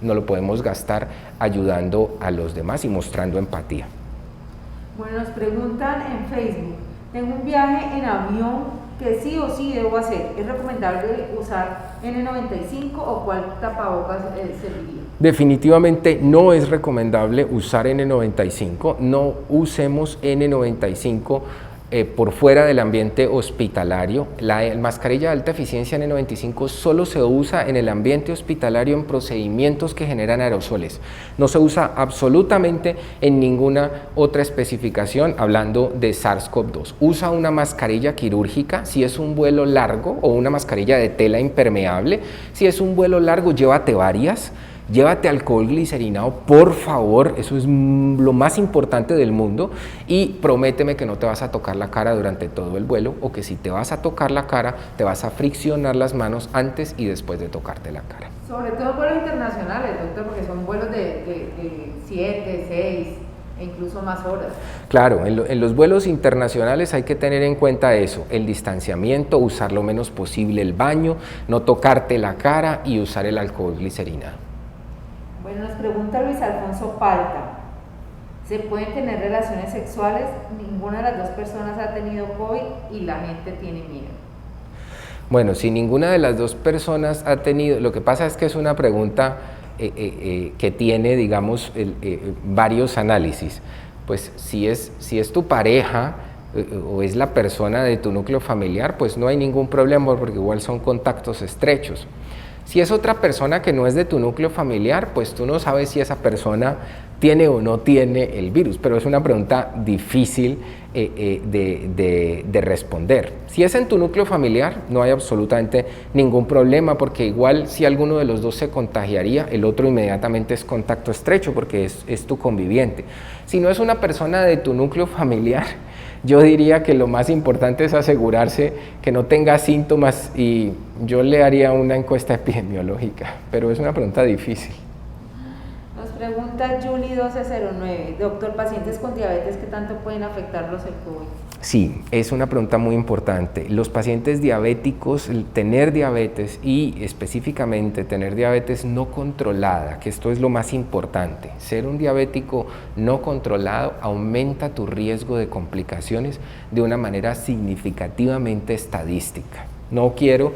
no lo podemos gastar ayudando a los demás y mostrando empatía. Bueno, nos preguntan en Facebook, tengo un viaje en avión que sí o sí debo hacer, ¿es recomendable usar N95 o cuál tapabocas serviría? Definitivamente no es recomendable usar N95, no usemos N95 por fuera del ambiente hospitalario. La mascarilla de alta eficiencia N95 solo se usa en el ambiente hospitalario en procedimientos que generan aerosoles. No se usa absolutamente en ninguna otra especificación hablando de SARS-CoV-2. Usa una mascarilla quirúrgica si es un vuelo largo o una mascarilla de tela impermeable. Si es un vuelo largo, llévate varias. Llévate alcohol glicerinado, por favor, eso es lo más importante del mundo, y prométeme que no te vas a tocar la cara durante todo el vuelo, o que si te vas a tocar la cara, te vas a friccionar las manos antes y después de tocarte la cara. Sobre todo vuelos internacionales, doctor, porque son vuelos de 7, 6 e incluso más horas. Claro, en los vuelos internacionales hay que tener en cuenta eso, el distanciamiento, usar lo menos posible el baño, no tocarte la cara y usar el alcohol glicerinado. Bueno, nos pregunta Luis Alfonso Palta, ¿se pueden tener relaciones sexuales? Ninguna de las dos personas ha tenido COVID y la gente tiene miedo. Bueno, si ninguna de las dos personas ha tenido, lo que pasa es que es una pregunta que tiene, digamos, varios análisis. Pues si es tu pareja o es la persona de tu núcleo familiar, pues no hay ningún problema porque igual son contactos estrechos. Si es otra persona que no es de tu núcleo familiar, pues tú no sabes si esa persona tiene o no tiene el virus, pero es una pregunta difícil de responder. Si es en tu núcleo familiar, no hay absolutamente ningún problema, porque igual si alguno de los dos se contagiaría, el otro inmediatamente es contacto estrecho, porque es tu conviviente. Si no es una persona de tu núcleo familiar, yo diría que lo más importante es asegurarse que no tenga síntomas y yo le haría una encuesta epidemiológica, pero es una pregunta difícil. Nos pregunta Julie1209, doctor, pacientes con diabetes, ¿qué tanto pueden afectarlos el COVID? Sí, es una pregunta muy importante. Los pacientes diabéticos, tener diabetes y específicamente tener diabetes no controlada, que esto es lo más importante. Ser un diabético no controlado aumenta tu riesgo de complicaciones de una manera significativamente estadística. No quiero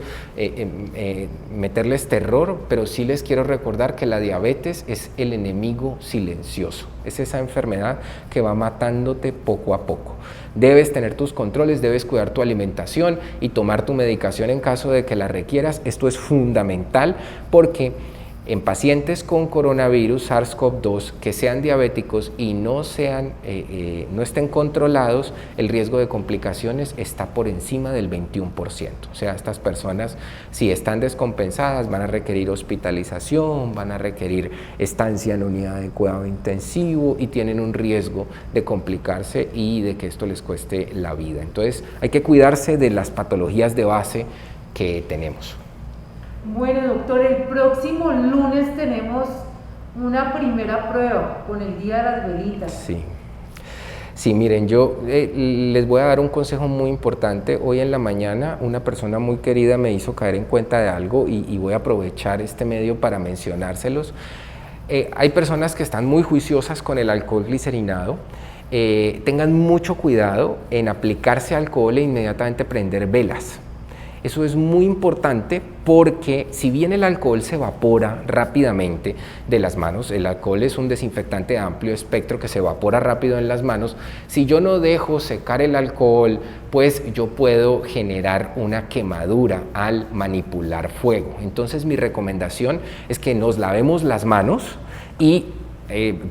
meterles terror, pero sí les quiero recordar que la diabetes es el enemigo silencioso. Es esa enfermedad que va matándote poco a poco. Debes tener tus controles, debes cuidar tu alimentación y tomar tu medicación en caso de que la requieras. Esto es fundamental porque en pacientes con coronavirus SARS-CoV-2 que sean diabéticos y no estén controlados, el riesgo de complicaciones está por encima del 21%. O sea, estas personas, si están descompensadas, van a requerir hospitalización, van a requerir estancia en unidad de cuidado intensivo y tienen un riesgo de complicarse y de que esto les cueste la vida. Entonces, hay que cuidarse de las patologías de base que tenemos. Bueno, doctor, el próximo lunes tenemos una primera prueba con el Día de las Velitas. Sí, miren, yo les voy a dar un consejo muy importante. Hoy en la mañana una persona muy querida me hizo caer en cuenta de algo y voy a aprovechar este medio para mencionárselos. Hay personas que están muy juiciosas con el alcohol glicerinado. Tengan mucho cuidado en aplicarse alcohol e inmediatamente prender velas. Eso es muy importante porque si bien el alcohol se evapora rápidamente de las manos, el alcohol es un desinfectante de amplio espectro que se evapora rápido en las manos, si yo no dejo secar el alcohol, pues yo puedo generar una quemadura al manipular fuego. Entonces mi recomendación es que nos lavemos las manos y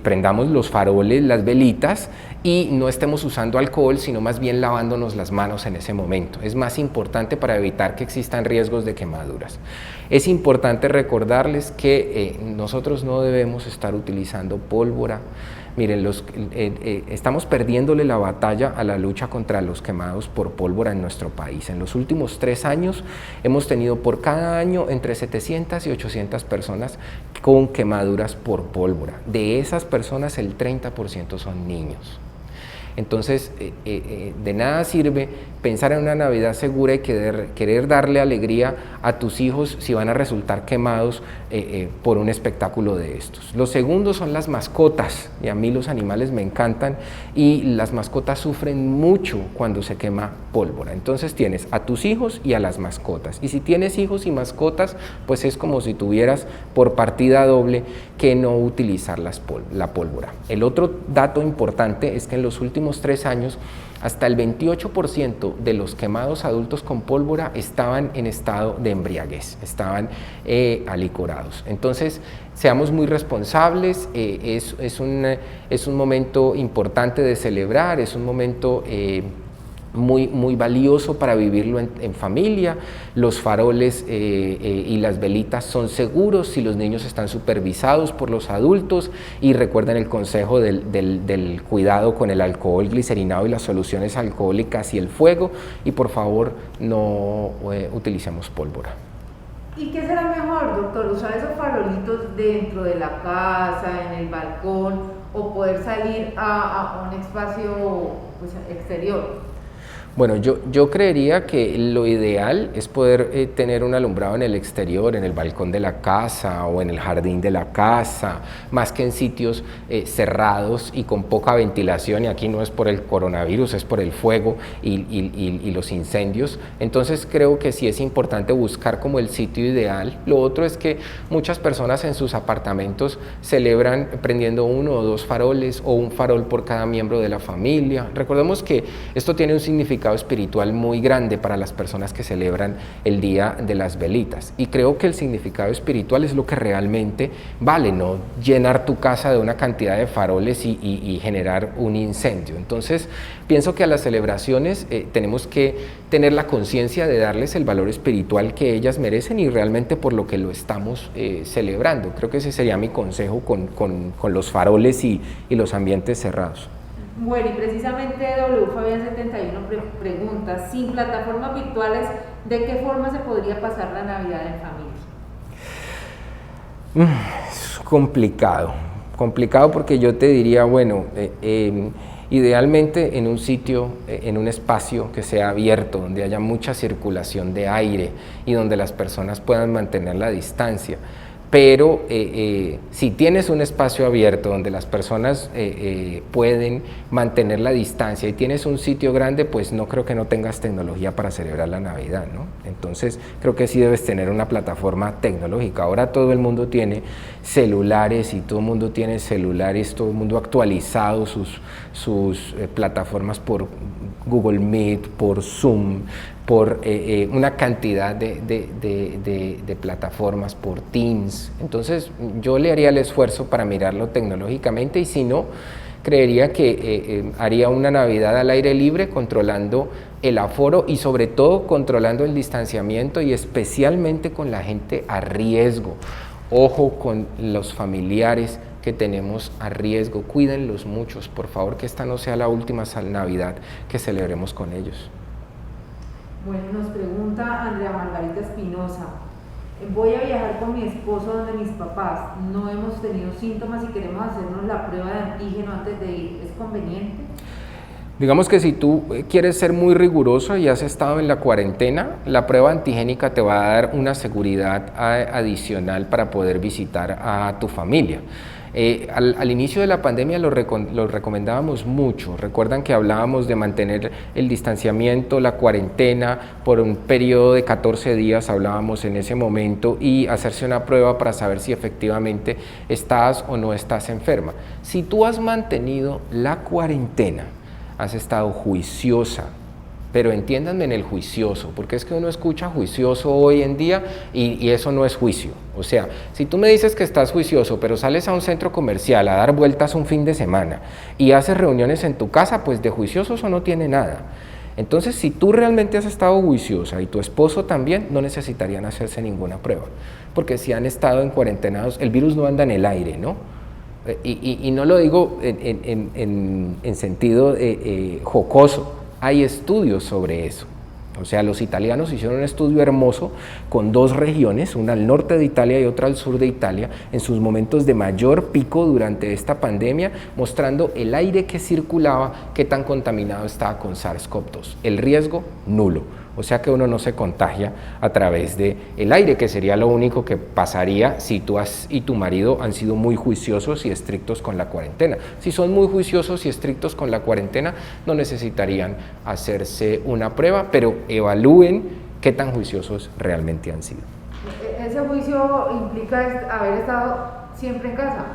prendamos los faroles, las velitas y no estemos usando alcohol, sino más bien lavándonos las manos en ese momento. Es más importante para evitar que existan riesgos de quemaduras. Es importante recordarles que nosotros no debemos estar utilizando pólvora. Miren, estamos perdiéndole la batalla a la lucha contra los quemados por pólvora en nuestro país. En los últimos 3 años hemos tenido por cada año entre 700 y 800 personas con quemaduras por pólvora. De esas personas el 30% son niños. Entonces, de nada sirve pensar en una Navidad segura y querer darle alegría a tus hijos si van a resultar quemados por un espectáculo de estos. Los segundos son las mascotas, y a mí los animales me encantan, y las mascotas sufren mucho cuando se quema pólvora. Entonces tienes a tus hijos y a las mascotas. Y si tienes hijos y mascotas, pues es como si tuvieras por partida doble que no utilizar la pólvora. El otro dato importante es que en los últimos 3 años, hasta el 28% de los quemados adultos con pólvora estaban en estado de embriaguez, estaban alicorados. Entonces, seamos muy responsables, es un momento importante de celebrar, es un momento muy valioso para vivirlo en familia. Los faroles y las velitas son seguros si los niños están supervisados por los adultos, y recuerden el consejo del cuidado con el alcohol glicerinado y las soluciones alcohólicas y el fuego, y por favor no utilicemos pólvora. ¿Y qué será mejor, doctor? ¿Usar esos farolitos dentro de la casa, en el balcón, o poder salir a un espacio pues, exterior? Bueno, yo creería que lo ideal es poder tener un alumbrado en el exterior, en el balcón de la casa o en el jardín de la casa, más que en sitios cerrados y con poca ventilación, y aquí no es por el coronavirus, es por el fuego y los incendios. Entonces creo que sí es importante buscar como el sitio ideal. Lo otro es que muchas personas en sus apartamentos celebran prendiendo 1 o 2 faroles o un farol por cada miembro de la familia. Recordemos que esto tiene un significado espiritual muy grande para las personas que celebran el Día de las Velitas, y creo que el significado espiritual es lo que realmente vale, no llenar tu casa de una cantidad de faroles y generar un incendio. Entonces pienso que a las celebraciones tenemos que tener la conciencia de darles el valor espiritual que ellas merecen y realmente por lo que lo estamos celebrando. Creo que ese sería mi consejo con los faroles y los ambientes cerrados. Bueno, y precisamente W Fabián 71 pregunta, sin plataformas virtuales, ¿de qué forma se podría pasar la Navidad en familia? Es complicado porque yo te diría, bueno, idealmente en un sitio, en un espacio que sea abierto, donde haya mucha circulación de aire y donde las personas puedan mantener la distancia. Pero si tienes un espacio abierto donde las personas pueden mantener la distancia y tienes un sitio grande, pues no creo que no tengas tecnología para celebrar la Navidad, ¿no? Entonces creo que sí debes tener una plataforma tecnológica. Ahora todo el mundo tiene celulares y todo el mundo tiene celulares, todo el mundo ha actualizado sus plataformas por Google Meet, por Zoom, por una cantidad de plataformas, por Teams. Entonces yo le haría el esfuerzo para mirarlo tecnológicamente, y si no, creería que haría una Navidad al aire libre, controlando el aforo y sobre todo controlando el distanciamiento, y especialmente con la gente a riesgo. Ojo con los familiares que tenemos a riesgo, cuídenlos muchos, por favor, que esta no sea la última Navidad que celebremos con ellos. Bueno, nos pregunta Andrea Margarita Espinosa, voy a viajar con mi esposo donde mis papás, no hemos tenido síntomas y queremos hacernos la prueba de antígeno antes de ir, ¿es conveniente? Digamos que si tú quieres ser muy riguroso y has estado en la cuarentena, la prueba antigénica te va a dar una seguridad adicional para poder visitar a tu familia. Al inicio de la pandemia lo recomendábamos mucho. Recuerdan que hablábamos de mantener el distanciamiento, la cuarentena por un periodo de 14 días, hablábamos en ese momento, y hacerse una prueba para saber si efectivamente estás o no estás enferma. Si tú has mantenido la cuarentena, has estado juiciosa, pero entiéndanme en el juicioso, porque es que uno escucha juicioso hoy en día y eso no es juicio. O sea, si tú me dices que estás juicioso, pero sales a un centro comercial a dar vueltas un fin de semana y haces reuniones en tu casa, pues de juicioso eso no tiene nada. Entonces, si tú realmente has estado juiciosa y tu esposo también, no necesitarían hacerse ninguna prueba, porque si han estado en cuarentenados, el virus no anda en el aire, ¿no? Y no lo digo en sentido jocoso, hay estudios sobre eso. O sea, los italianos hicieron un estudio hermoso con 2 regiones, una al norte de Italia y otra al sur de Italia, en sus momentos de mayor pico durante esta pandemia, mostrando el aire que circulaba, qué tan contaminado estaba con SARS-CoV-2. El riesgo, nulo. O sea que uno no se contagia a través del aire, que sería lo único que pasaría si tú y tu marido han sido muy juiciosos y estrictos con la cuarentena. Si son muy juiciosos y estrictos con la cuarentena, no necesitarían hacerse una prueba, pero evalúen qué tan juiciosos realmente han sido. ¿Ese juicio implica haber estado siempre en casa?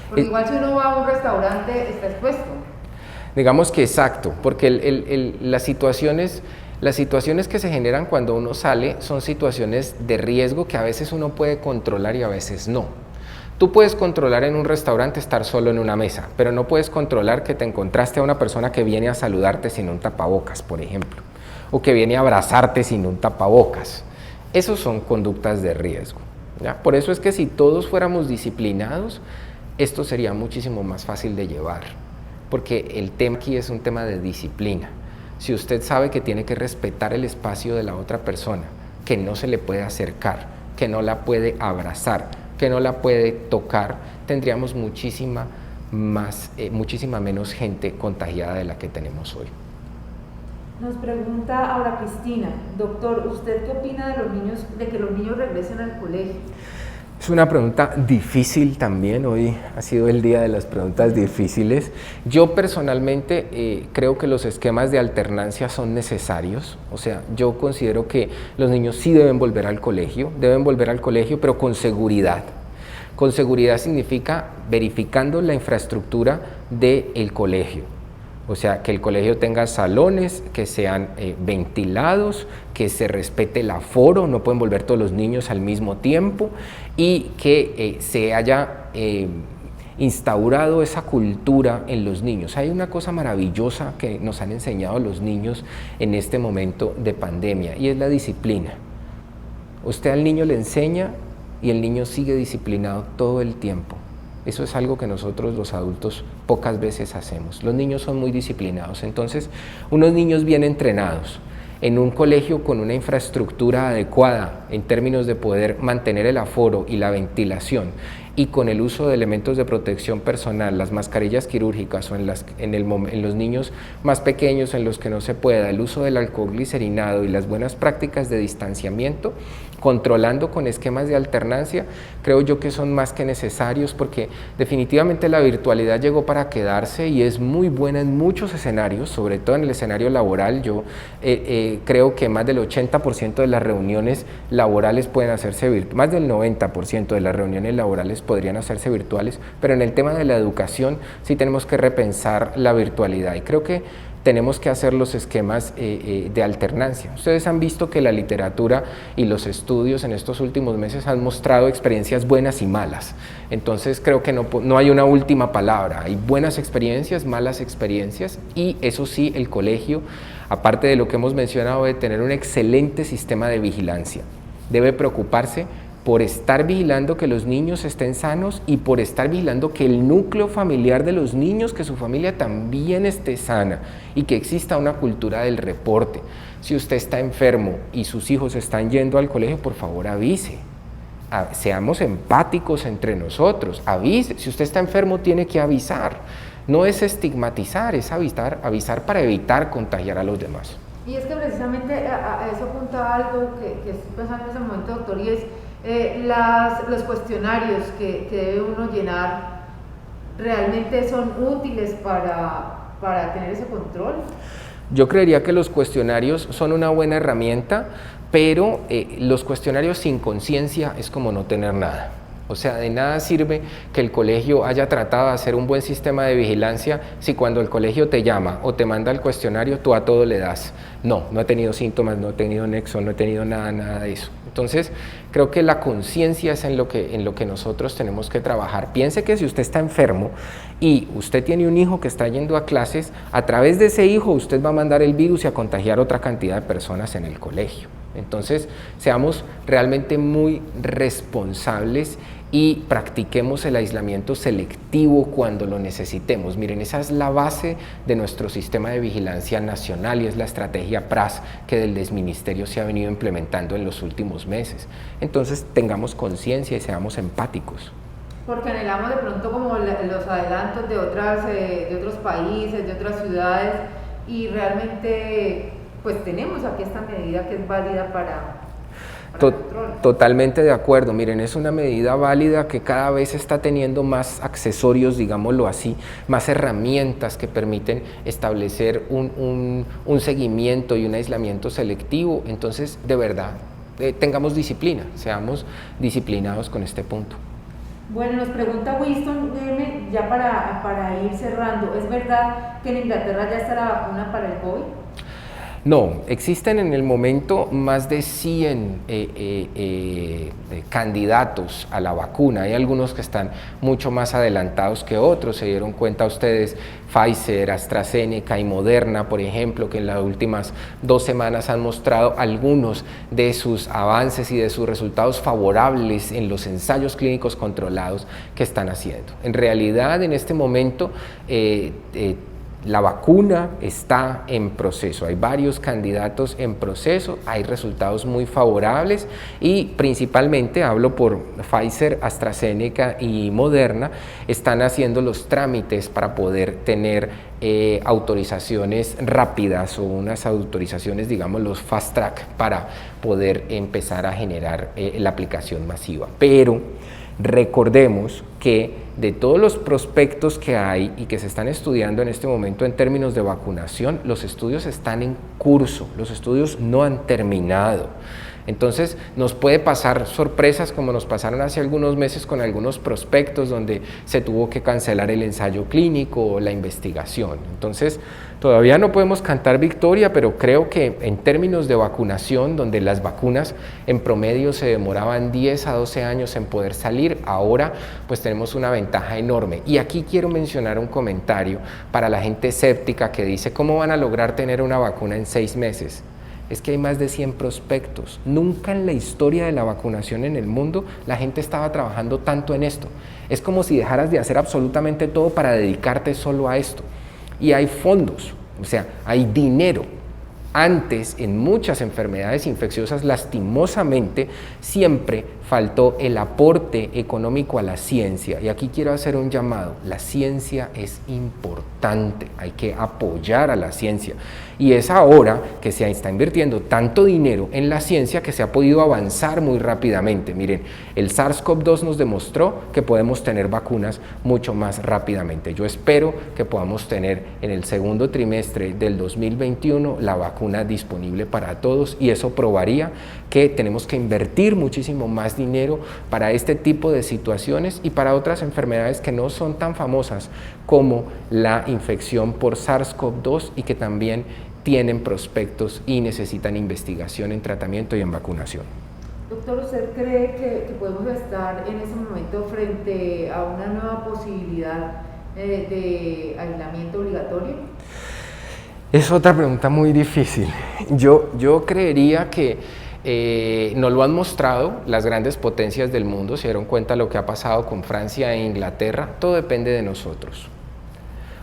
Porque igual si uno va a un restaurante está expuesto. Digamos que exacto, porque las situaciones que se generan cuando uno sale son situaciones de riesgo que a veces uno puede controlar y a veces no. Tú puedes controlar en un restaurante estar solo en una mesa, pero no puedes controlar que te encontraste a una persona que viene a saludarte sin un tapabocas, por ejemplo, o que viene a abrazarte sin un tapabocas. Esos son conductas de riesgo, ¿ya? Por eso es que si todos fuéramos disciplinados, esto sería muchísimo más fácil de llevar, porque el tema aquí es un tema de disciplina. Si usted sabe que tiene que respetar el espacio de la otra persona, que no se le puede acercar, que no la puede abrazar, que no la puede tocar, tendríamos muchísima menos gente contagiada de la que tenemos hoy. Nos pregunta ahora Cristina, doctor, ¿usted qué opina de que los niños regresen al colegio? Es una pregunta difícil también, hoy ha sido el día de las preguntas difíciles. Yo personalmente creo que los esquemas de alternancia son necesarios, o sea, yo considero que los niños sí deben volver al colegio, pero con seguridad. Con seguridad significa verificando la infraestructura del colegio. O sea, que el colegio tenga salones que sean ventilados, que se respete el aforo, no pueden volver todos los niños al mismo tiempo, y que se haya instaurado esa cultura en los niños. Hay una cosa maravillosa que nos han enseñado los niños en este momento de pandemia, y es la disciplina. Usted al niño le enseña y el niño sigue disciplinado todo el tiempo. Eso es algo que nosotros los adultos pocas veces hacemos. Los niños son muy disciplinados, entonces unos niños bien entrenados en un colegio con una infraestructura adecuada en términos de poder mantener el aforo y la ventilación, y con el uso de elementos de protección personal, las mascarillas quirúrgicas o en los niños más pequeños en los que no se pueda, el uso del alcohol glicerinado y las buenas prácticas de distanciamiento, controlando con esquemas de alternancia, creo yo que son más que necesarios, porque definitivamente la virtualidad llegó para quedarse y es muy buena en muchos escenarios, sobre todo en el escenario laboral. Yo creo que más del 80% de las reuniones laborales pueden hacerse virtuales, más del 90% de las reuniones laborales podrían hacerse virtuales, pero en el tema de la educación sí tenemos que repensar la virtualidad, y creo que tenemos que hacer los esquemas de alternancia. Ustedes han visto que la literatura y los estudios en estos últimos meses han mostrado experiencias buenas y malas. Entonces creo que no hay una última palabra, hay buenas experiencias, malas experiencias, y eso sí, el colegio, aparte de lo que hemos mencionado, debe tener un excelente sistema de vigilancia. Debe preocuparse por estar vigilando que los niños estén sanos y por estar vigilando que el núcleo familiar de los niños, que su familia también esté sana, y que exista una cultura del reporte. Si usted está enfermo y sus hijos están yendo al colegio, por favor avise. Seamos empáticos entre nosotros, avise. Si usted está enfermo, tiene que avisar. No es estigmatizar, es avisar para evitar contagiar a los demás. Y es que precisamente a eso apunta algo que estoy pensando en ese momento, doctor, y es los cuestionarios que debe uno llenar, ¿realmente son útiles para tener ese control? Yo creería que los cuestionarios son una buena herramienta, pero los cuestionarios sin conciencia es como no tener nada. O sea, de nada sirve que el colegio haya tratado de hacer un buen sistema de vigilancia si cuando el colegio te llama o te manda el cuestionario, tú a todo le das. No he tenido síntomas, no he tenido nexo, no he tenido nada de eso. Entonces, creo que la conciencia es en lo que nosotros tenemos que trabajar. Piense que si usted está enfermo y usted tiene un hijo que está yendo a clases, a través de ese hijo usted va a mandar el virus y a contagiar otra cantidad de personas en el colegio. Entonces, seamos realmente muy responsables y practiquemos el aislamiento selectivo cuando lo necesitemos. Miren, esa es la base de nuestro sistema de vigilancia nacional y es la estrategia PRAS que del desministerio se ha venido implementando en los últimos meses. Entonces, tengamos conciencia y seamos empáticos. Porque anhelamos de pronto como los adelantos de otros países, de otras ciudades, y realmente pues tenemos aquí esta medida que es válida para control. Totalmente de acuerdo. Miren, es una medida válida que cada vez está teniendo más accesorios, digámoslo así, más herramientas que permiten establecer un seguimiento y un aislamiento selectivo. Entonces, de verdad, tengamos disciplina, seamos disciplinados con este punto. Bueno, nos pregunta Winston, ya para ir cerrando, ¿es verdad que en Inglaterra ya está la vacuna para el COVID? No, existen en el momento más de 100 candidatos a la vacuna. Hay algunos que están mucho más adelantados que otros. Se dieron cuenta ustedes, Pfizer, AstraZeneca y Moderna, por ejemplo, que en las últimas 2 semanas han mostrado algunos de sus avances y de sus resultados favorables en los ensayos clínicos controlados que están haciendo. En realidad, en este momento, la vacuna está en proceso, hay varios candidatos en proceso, hay resultados muy favorables y principalmente, hablo por Pfizer, AstraZeneca y Moderna, están haciendo los trámites para poder tener autorizaciones rápidas o unas autorizaciones, digamos, los fast track para poder empezar a generar la aplicación masiva. Pero recordemos que de todos los prospectos que hay y que se están estudiando en este momento en términos de vacunación, los estudios están en curso, los estudios no han terminado. Entonces nos puede pasar sorpresas como nos pasaron hace algunos meses con algunos prospectos donde se tuvo que cancelar el ensayo clínico o la investigación. Entonces todavía no podemos cantar victoria, pero creo que en términos de vacunación, donde las vacunas en promedio se demoraban 10 a 12 años en poder salir, ahora pues tenemos una ventaja enorme. Y aquí quiero mencionar un comentario para la gente escéptica que dice, ¿cómo van a lograr tener una vacuna en 6 meses? Es que hay más de 100 prospectos. Nunca en la historia de la vacunación en el mundo la gente estaba trabajando tanto en esto. Es como si dejaras de hacer absolutamente todo para dedicarte solo a esto. Y hay fondos, o sea, hay dinero. Antes, en muchas enfermedades infecciosas, lastimosamente, siempre faltó el aporte económico a la ciencia. Y aquí quiero hacer un llamado. La ciencia es importante, hay que apoyar a la ciencia. Y es ahora que se está invirtiendo tanto dinero en la ciencia que se ha podido avanzar muy rápidamente. Miren, el SARS-CoV-2 nos demostró que podemos tener vacunas mucho más rápidamente. Yo espero que podamos tener en el segundo trimestre del 2021 la vacuna disponible para todos y eso probaría que tenemos que invertir muchísimo más dinero para este tipo de situaciones y para otras enfermedades que no son tan famosas como la infección por SARS-CoV-2 y que también tienen prospectos y necesitan investigación en tratamiento y en vacunación. Doctor, ¿usted cree que podemos estar en ese momento frente a una nueva posibilidad de aislamiento obligatorio? Es otra pregunta muy difícil. Yo creería que nos lo han mostrado las grandes potencias del mundo, se dieron cuenta de lo que ha pasado con Francia e Inglaterra, todo depende de nosotros.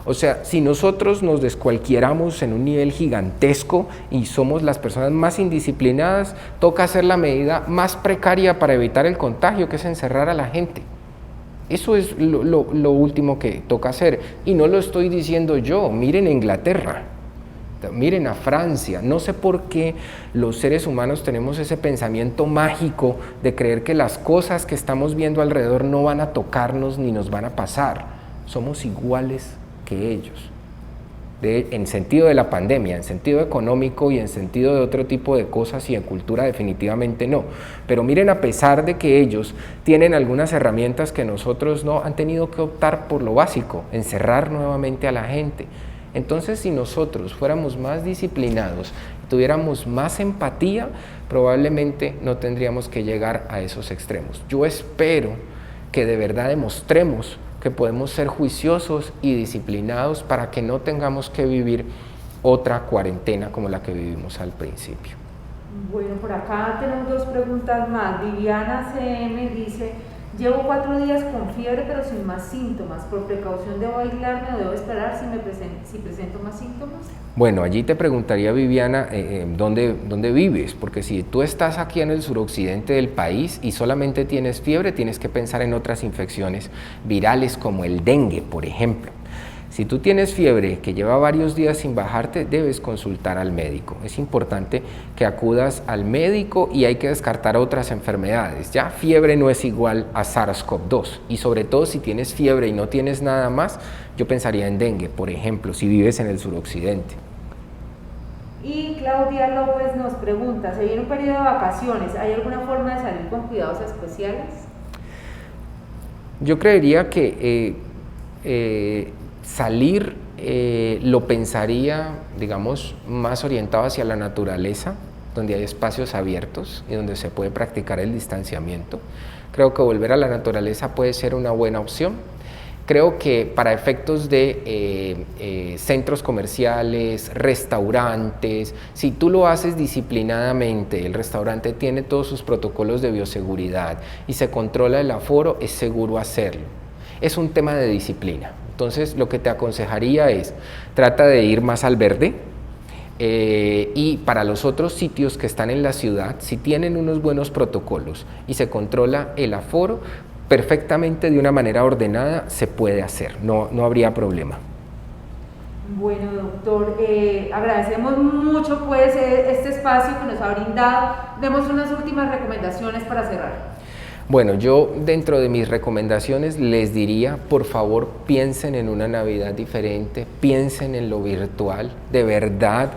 O sea, si nosotros nos descualquieramos en un nivel gigantesco y somos las personas más indisciplinadas, toca hacer la medida más precaria para evitar el contagio, que es encerrar a la gente. Eso es lo último que toca hacer. Y no lo estoy diciendo yo, miren a Inglaterra, miren a Francia. No sé por qué los seres humanos tenemos ese pensamiento mágico de creer que las cosas que estamos viendo alrededor no van a tocarnos ni nos van a pasar. Somos iguales que ellos. En sentido de la pandemia, en sentido económico y en sentido de otro tipo de cosas y en cultura definitivamente no. Pero miren, a pesar de que ellos tienen algunas herramientas que nosotros no, han tenido que optar por lo básico, encerrar nuevamente a la gente. Entonces, si nosotros fuéramos más disciplinados, tuviéramos más empatía, probablemente no tendríamos que llegar a esos extremos. Yo espero que de verdad demostremos que podemos ser juiciosos y disciplinados para que no tengamos que vivir otra cuarentena como la que vivimos al principio. Bueno, por acá tenemos dos preguntas más. Viviana CM dice: llevo 4 días con fiebre pero sin más síntomas. ¿Por precaución debo aislarme o debo esperar si presento más síntomas? Bueno, allí te preguntaría, Viviana, ¿dónde vives? Porque si tú estás aquí en el suroccidente del país y solamente tienes fiebre, tienes que pensar en otras infecciones virales como el dengue, por ejemplo. Si tú tienes fiebre que lleva varios días sin bajarte, debes consultar al médico. Es importante que acudas al médico y hay que descartar otras enfermedades. Ya fiebre no es igual a SARS-CoV-2 y sobre todo si tienes fiebre y no tienes nada más, yo pensaría en dengue, por ejemplo, si vives en el suroccidente. Y Claudia López nos pregunta: se viene un periodo de vacaciones, ¿hay alguna forma de salir con cuidados especiales? Yo creería que salir lo pensaría, digamos, más orientado hacia la naturaleza, donde hay espacios abiertos y donde se puede practicar el distanciamiento. Creo que volver a la naturaleza puede ser una buena opción. Creo que para efectos de centros comerciales, restaurantes, si tú lo haces disciplinadamente, el restaurante tiene todos sus protocolos de bioseguridad y se controla el aforo, es seguro hacerlo. Es un tema de disciplina. Entonces, lo que te aconsejaría es, trata de ir más al verde y para los otros sitios que están en la ciudad, si tienen unos buenos protocolos y se controla el aforo, perfectamente de una manera ordenada se puede hacer, no habría problema. Bueno, doctor, agradecemos mucho pues este espacio que nos ha brindado. Demos unas últimas recomendaciones para cerrar. Bueno, yo dentro de mis recomendaciones les diría, por favor, piensen en una Navidad diferente, piensen en lo virtual, de verdad,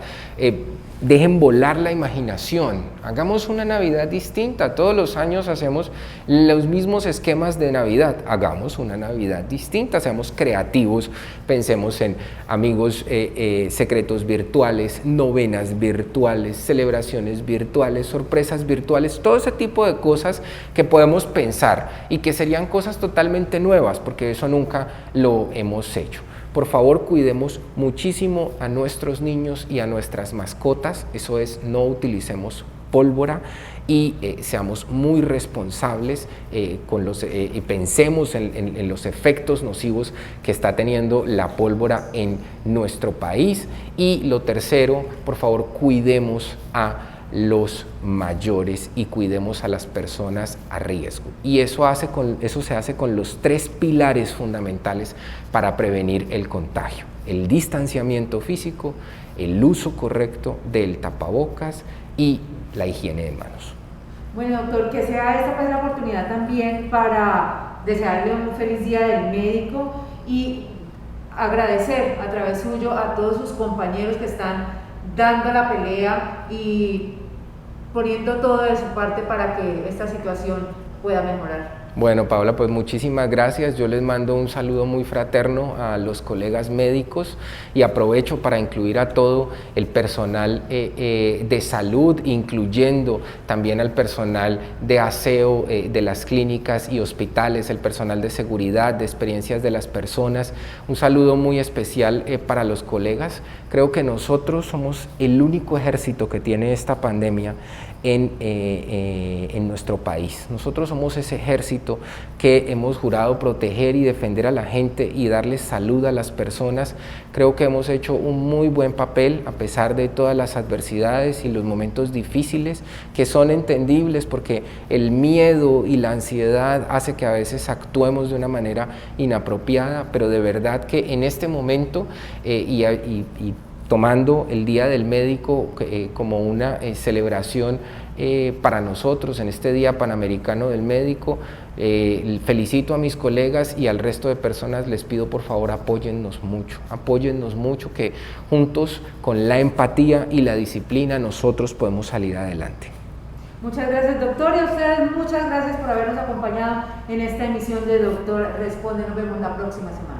dejen volar la imaginación, hagamos una Navidad distinta. Todos los años hacemos los mismos esquemas de Navidad, hagamos una Navidad distinta, seamos creativos, pensemos en amigos secretos virtuales, novenas virtuales, celebraciones virtuales, sorpresas virtuales, todo ese tipo de cosas que podemos pensar y que serían cosas totalmente nuevas, porque eso nunca lo hemos hecho. Por favor, cuidemos muchísimo a nuestros niños y a nuestras mascotas, eso es, no utilicemos pólvora y seamos muy responsables y pensemos en los efectos nocivos que está teniendo la pólvora en nuestro país. Y lo tercero, por favor, cuidemos a los mayores y cuidemos a las personas a riesgo. Y eso se hace con los 3 pilares fundamentales para prevenir el contagio: el distanciamiento físico, el uso correcto del tapabocas y la higiene de manos. Bueno, doctor, que sea esta pues la oportunidad también para desearle un feliz día del médico y agradecer a través suyo a todos sus compañeros que están dando la pelea y poniendo todo de su parte para que esta situación pueda mejorar. Bueno, Paola, pues muchísimas gracias. Yo les mando un saludo muy fraterno a los colegas médicos y aprovecho para incluir a todo el personal de salud, incluyendo también al personal de aseo de las clínicas y hospitales, el personal de seguridad, de experiencias de las personas. Un saludo muy especial para los colegas. Creo que nosotros somos el único ejército que tiene esta pandemia en nuestro país. Nosotros somos ese ejército que hemos jurado proteger y defender a la gente y darles salud a las personas. Creo que hemos hecho un muy buen papel a pesar de todas las adversidades y los momentos difíciles que son entendibles porque el miedo y la ansiedad hace que a veces actuemos de una manera inapropiada, pero de verdad que en este momento y tomando el Día del Médico como una celebración para nosotros en este Día Panamericano del Médico. Felicito a mis colegas y al resto de personas, les pido por favor apóyennos mucho, que juntos con la empatía y la disciplina nosotros podemos salir adelante. Muchas gracias, doctor, y a ustedes muchas gracias por habernos acompañado en esta emisión de Doctor Responde. Nos vemos la próxima semana.